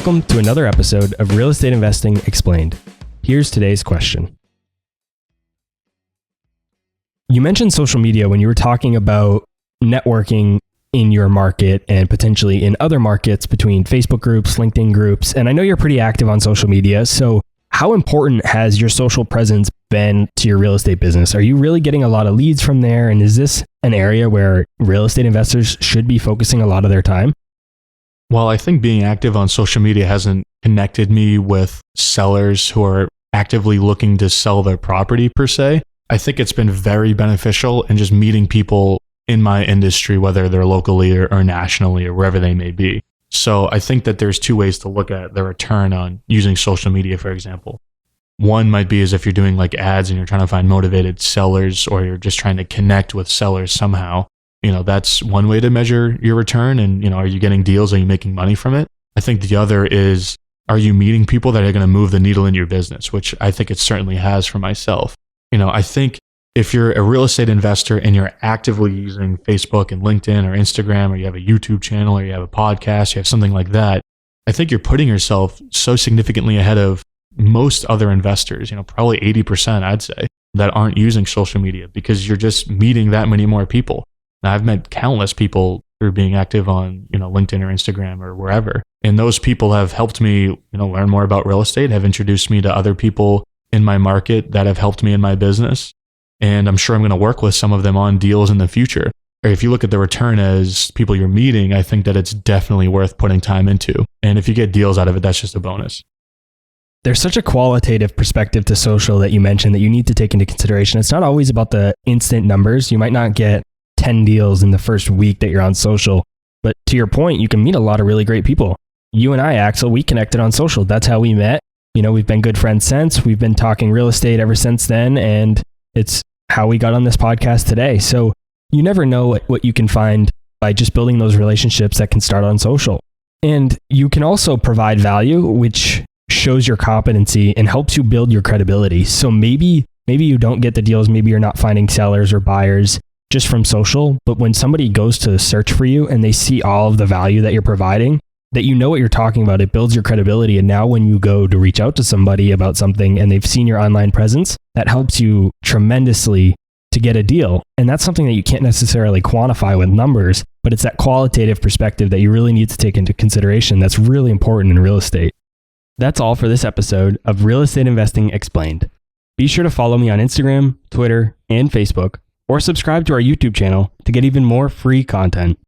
Welcome to another episode of Real Estate Investing Explained. Here's today's question. You mentioned social media when you were talking about networking in your market and potentially in other markets between Facebook groups, LinkedIn groups, and I know you're pretty active on social media. So how important has your social presence been to your real estate business? Are you really getting a lot of leads from there? And is this an area where real estate investors should be focusing a lot of their time? Well, I think being active on social media hasn't connected me with sellers who are actively looking to sell their property per se. I think it's been very beneficial in just meeting people in my industry, whether they're locally or nationally or wherever they may be. So I think that there's two ways to look at the return on using social media, for example. One might be as if you're doing like ads and you're trying to find motivated sellers, or you're just trying to connect with sellers somehow. That's one way to measure your return. And, are you getting deals? Are you making money from it? I think the other is, are you meeting people that are going to move the needle in your business, which I think it certainly has for myself. I think if you're a real estate investor and you're actively using Facebook and LinkedIn or Instagram, or you have a YouTube channel, or you have a podcast, you have something like that, I think you're putting yourself so significantly ahead of most other investors, probably 80%, I'd say, that aren't using social media, because you're just meeting that many more people. Now, I've met countless people through being active on, LinkedIn or Instagram or wherever. And those people have helped me, learn more about real estate, have introduced me to other people in my market that have helped me in my business. And I'm sure I'm going to work with some of them on deals in the future. Or if you look at the return as people you're meeting, I think that it's definitely worth putting time into. And if you get deals out of it, that's just a bonus. There's such a qualitative perspective to social that you mentioned that you need to take into consideration. It's not always about the instant numbers. You might not get 10 deals in the first week that you're on social. But to your point, you can meet a lot of really great people. You and I, Axel, we connected on social. That's how we met. We've been good friends since. We've been talking real estate ever since then. And it's how we got on this podcast today. So you never know what you can find by just building those relationships that can start on social. And you can also provide value, which shows your competency and helps you build your credibility. So maybe you don't get the deals. Maybe you're not finding sellers or buyers just from social, but when somebody goes to search for you and they see all of the value that you're providing, that you know what you're talking about, it builds your credibility. And now when you go to reach out to somebody about something and they've seen your online presence, that helps you tremendously to get a deal. And that's something that you can't necessarily quantify with numbers, but it's that qualitative perspective that you really need to take into consideration. That's really important in real estate. That's all for this episode of Real Estate Investing Explained. Be sure to follow me on Instagram, Twitter, and Facebook, or subscribe to our YouTube channel to get even more free content.